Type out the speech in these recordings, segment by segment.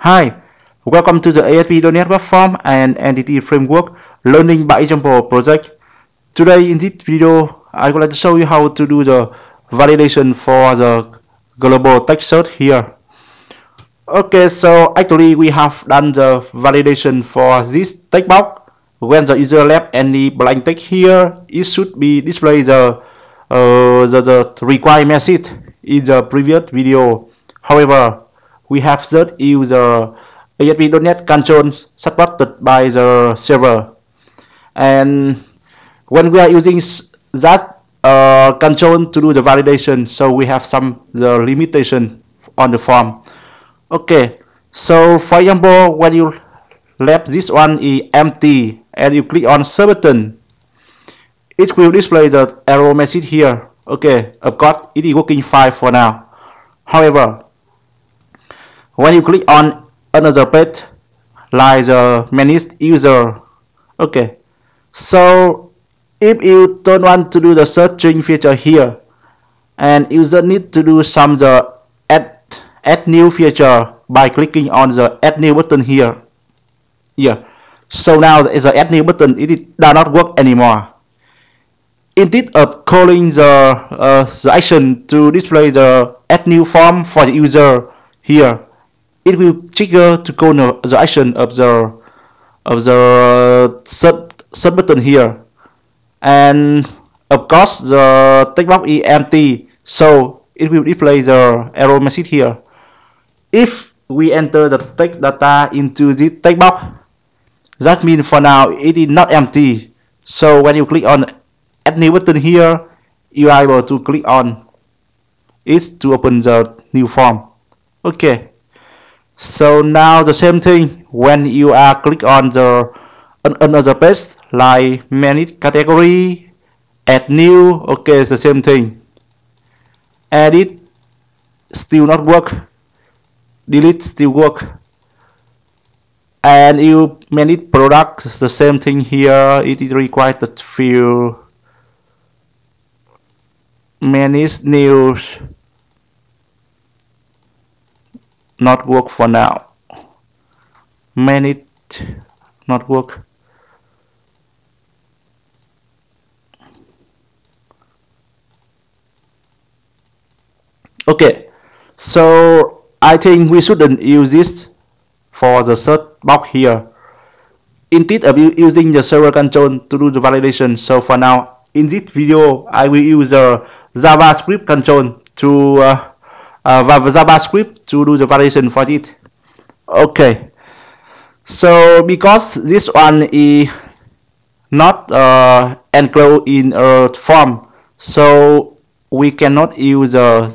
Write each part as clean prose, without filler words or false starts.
Hi, welcome to the ASP.NET Webform and Entity Framework Learning by Example project. Today in this video, I would like to show you how to do the validation for the global text search here. Okay, so actually we have done the validation for this text box. When the user left any blank text here, it should be display the required message in the previous video. However, we have just used the ASP.NET console supported by the server, and when we are using that console to do the validation, so we have the limitation on the form. Okay, so for example, when you left this one is empty and you click on search button, it will display the error message here. Okay, of course it is working fine for now. However, when you click on another page like the manage user, okay, so if you don't want to do the searching feature here and user need to do the add new feature by clicking on the add new button here. Yeah, so now the add new button it does not work anymore. Instead of calling the action to display the add new form for the user here, it will trigger to call the action of the search button here. And of course the text box is empty, so it will display the error message here. If we enter the text data into this text box, that means for now it is not empty. So when you click on add new button here, you are able to click on it to open the new form. Okay, so now the same thing when you are click on the another page like manage category, add new. Okay, it's the same thing. Edit still not work, delete still work, and you manage product, the same thing here. It is required to fill manage news, not work for now. Manage not work. Okay, so I think we shouldn't use this for the search box here. Instead of using the server console to do the validation, so for now in this video I will use the JavaScript console to JavaScript to do the validation for it. Okay, so because this one is not enclosed in a form, so we cannot use the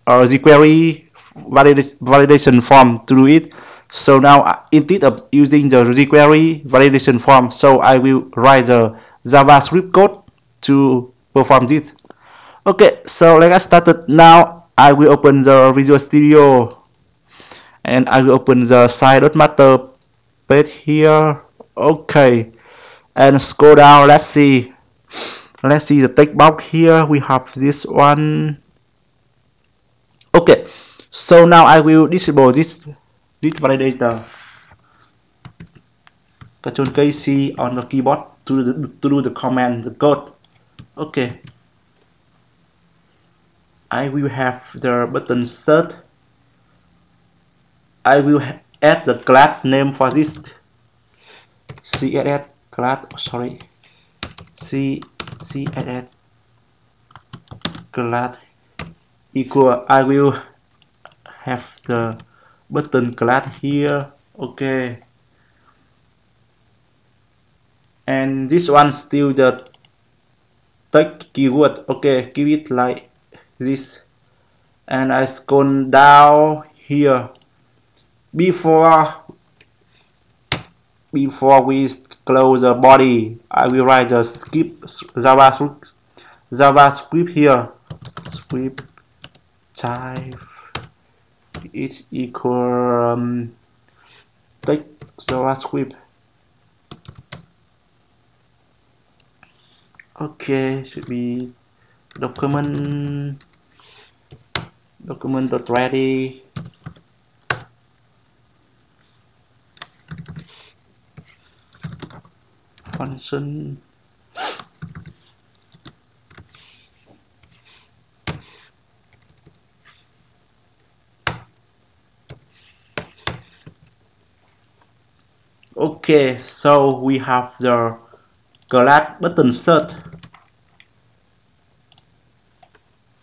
jQuery validation form to do it. So now instead of using the jQuery validation form, so I will write the JavaScript code to perform this. Okay, so let's get started. Now I will open the Visual Studio and I will open the site.matter page here. Okay, and scroll down. Let's see the text box here. We have this one. Okay, so now I will disable this validator. Control K C on the keyboard to do the command, the code. Okay, I will have the button search. I will add the class name for this. CSS class. Sorry, CSS class equal. I will have the button class here. Okay, and this one still the text keyword. Okay, give it like this, and I scroll down here. Before we close the body, I will write the skip JavaScript here. Script type is equal text JavaScript. Okay, should be document.ready function okay, so we have the class button search.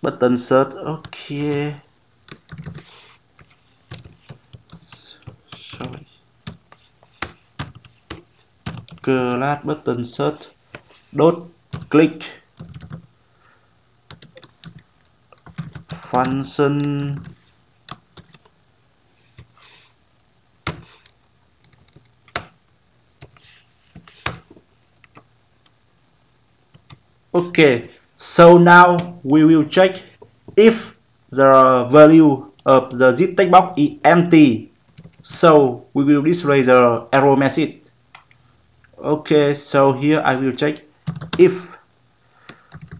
Okay, sorry, class button search dot click function okay, so now we will check if the value of the this text box is empty, so we will display the error message. Okay, so here I will check if.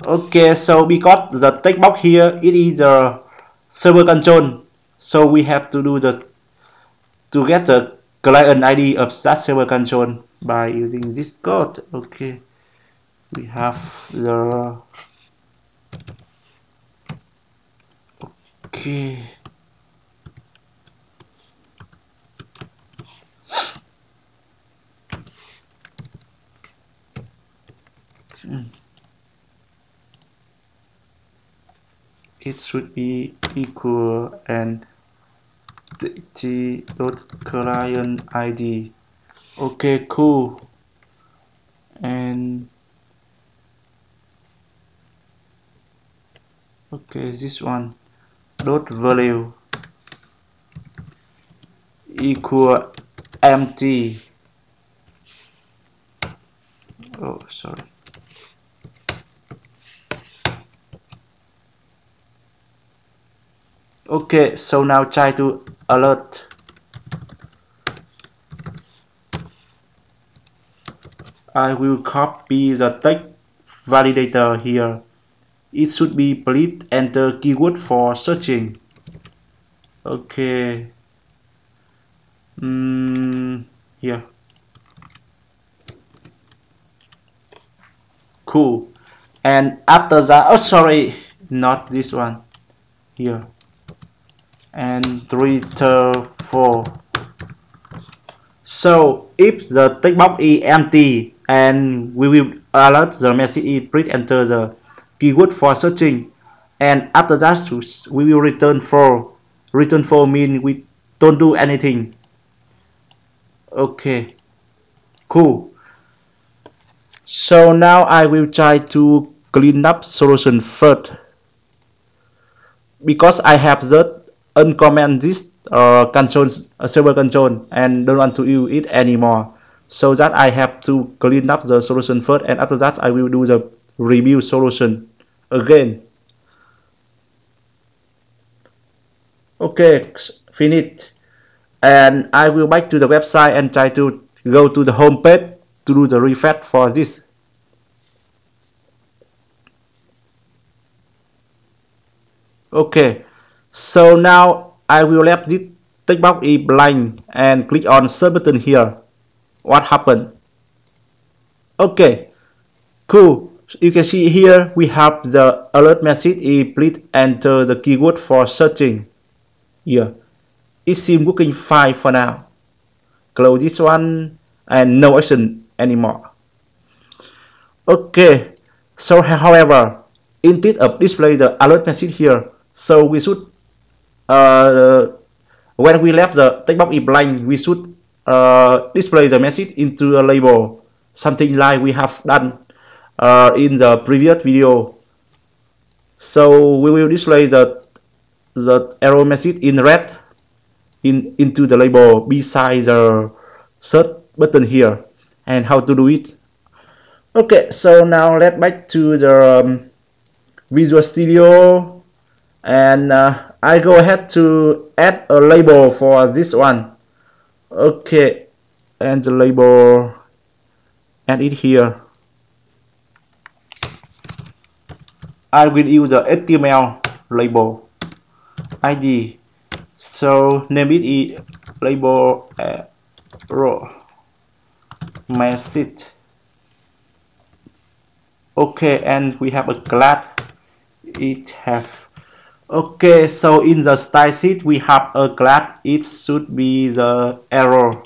Okay, so because the text box here it is the server control, so we have to do the to get the client ID of that server control by using this code. Okay, we have the okay. It should be equal and t.client ID. Okay, cool. And okay, this one dot value equal empty. Oh, sorry. Okay, so now try to alert. I will copy the text validator here. It should be please enter keyword for searching. Okay. Here. Cool. And after that, oh sorry, not this one. Here. And return 4. So if the text box is empty and we will alert the message is please enter the keyword for searching, and after that we will return 4. Return 4 means we don't do anything. Okay, cool. So now I will try to clean up solution first, because I have just uncomment this server control and don't want to use it anymore, so that I have to clean up the solution first, and after that I will do the review solution again. Okay, finished, and I will back to the website and try to go to the home page to do the refresh for this. Okay, so now I will let this text box is blank and click on search button here. What happened? Okay, cool. You can see here we have the alert message is please enter the keyword for searching. Here, it seems working fine for now. Close this one and no action anymore. Okay, so however, instead of display the alert message here, so we should when we left the text box is blank, we should display the message into a label, something like we have done in the previous video. So we will display the error message in red into the label beside the search button here. And how to do it? Okay, so now let's back to the Visual Studio, and I go ahead to add a label for this one. Okay, and the label, add it here. I will use the HTML label ID. So name it is label error message. Okay, and we have a class. It have. Okay, so in the style sheet we have a class. It should be the error.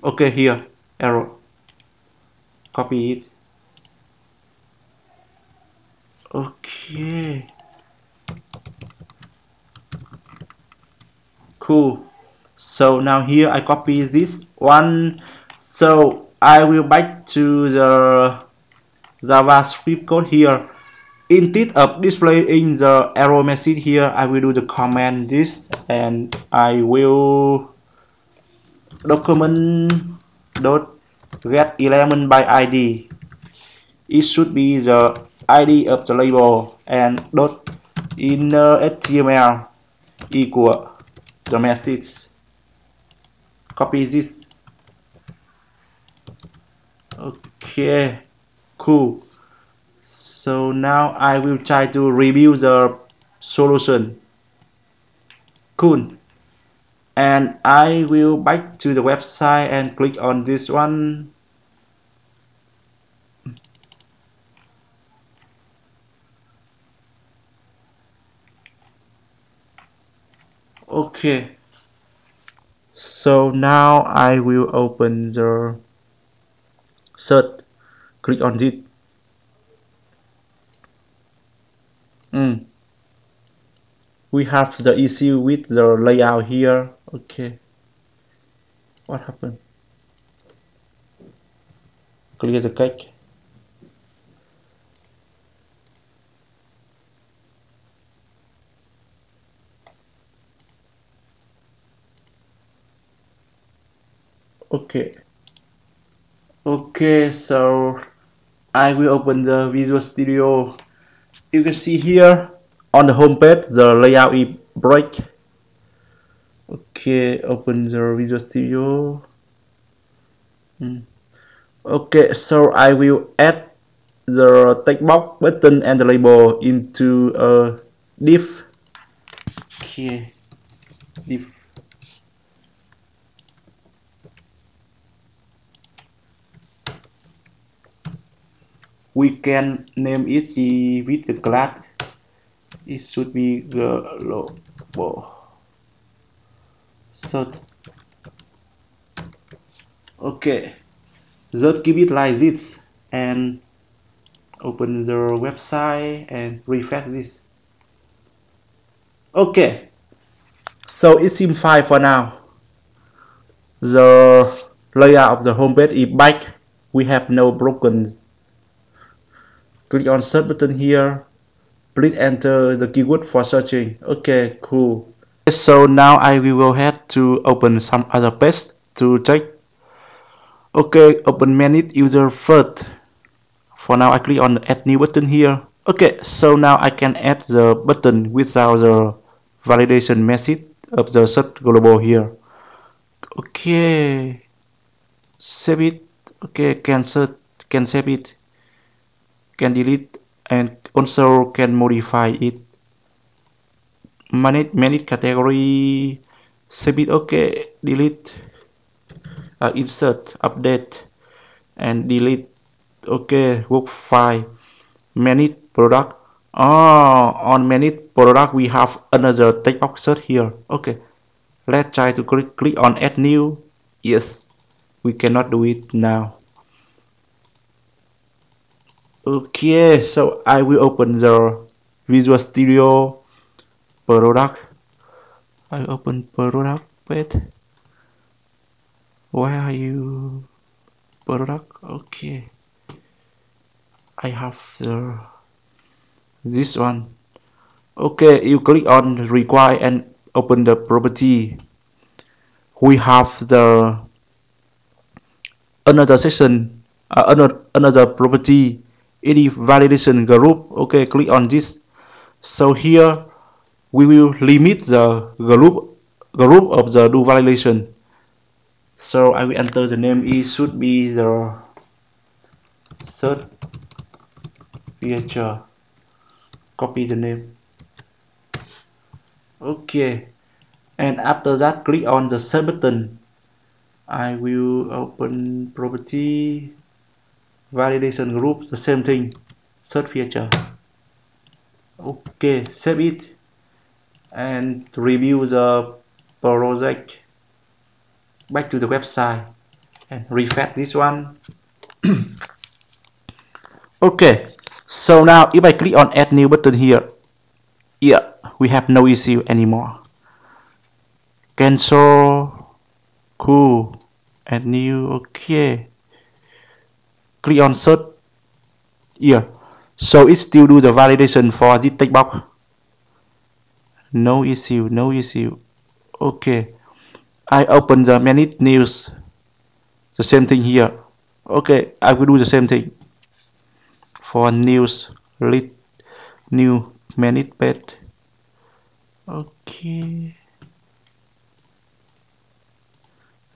Okay, here error. Copy it. Okay, cool. So now here I copy this one. So I will back to the JavaScript code here. Instead of displaying the error message here, I will do the command this, and I will document dot get element by ID. It should be the ID of the label, and dot inner HTML equal the message. Copy this. Okay, cool. So now I will try to review the solution. Cool. And I will back to the website and click on this one. Okay. So now I will open the search. Click on it. We have the issue with the layout here. Okay. What happened? Clear the cake. Okay. Okay, so I will open the Visual Studio. You can see here on the home page the layout is break. Okay, open the Visual Studio. Okay, so I will add the TextBox button and the label into a div. Okay, div. We can name it with the class. It should be global. So, okay, just give it like this and open the website and refresh this. Okay, so it seems fine for now. The layout of the homepage is back. We have no broken. Click on search button here. Please enter the keyword for searching. Okay, cool. So now I will go ahead to open some other page to check. Okay, open manage user first. For now I click on the add new button here. Okay, so now I can add the button without the validation message of the search global here. Okay, save it. Okay, can save it, can delete, and also can modify it. Manage category, save it. Okay, delete, insert, update, and delete. Okay, work file, manage product. On manage product we have another text box search here. Okay, let's try to click on add new. Yes, we cannot do it now. Okay, so I will open the Visual Studio product. I open product page. Where are you? Product. Okay, I have this one. Okay, you click on require and open the property. We have the another section, another property. It is validation group. Okay, click on this. So here we will limit the group of the do validation. So I will enter the name. It should be the search feature. Copy the name. Okay, and after that click on the search button. I will open property. validation group, the same thing, search feature. Okay, save it and review the project. Back to the website and refresh this one. Okay, so now if I click on add new button here, yeah, we have no issue anymore. Cancel, cool, add new, okay. Click on search, yeah, so it still do the validation for this text box. No issue, no issue. Okay, I open the manage news, the same thing here. Okay, I will do the same thing for news, lead, new manage page. Okay,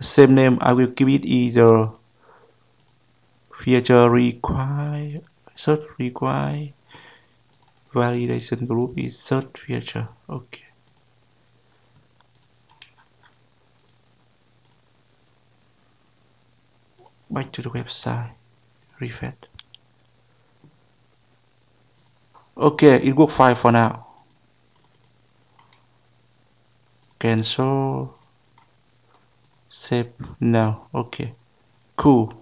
same name, I will give it either feature require, search require, validation group is search feature. Okay, back to the website, refresh. Okay, it works fine for now. Cancel, save now. Okay, cool.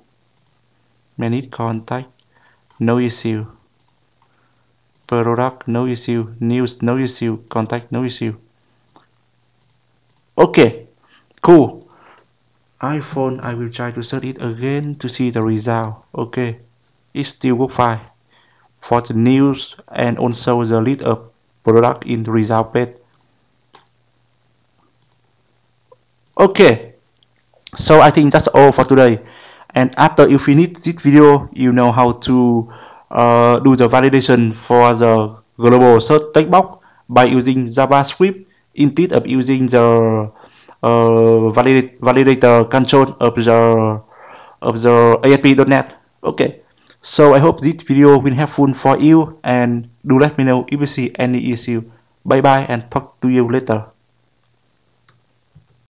Manage contact, no issue. Product, no issue. News, no issue. Contact, no issue. Okay, cool. iPhone, I will try to search it again to see the result. Okay, it still works fine for the news and also the list of product in the result page. Okay, so I think that's all for today. And after you finish this video, you know how to do the validation for the global search text box by using JavaScript instead of using the validator control of the ASP.NET. Okay, so I hope this video will helpful for you, and do let me know if you see any issue. Bye bye and talk to you later.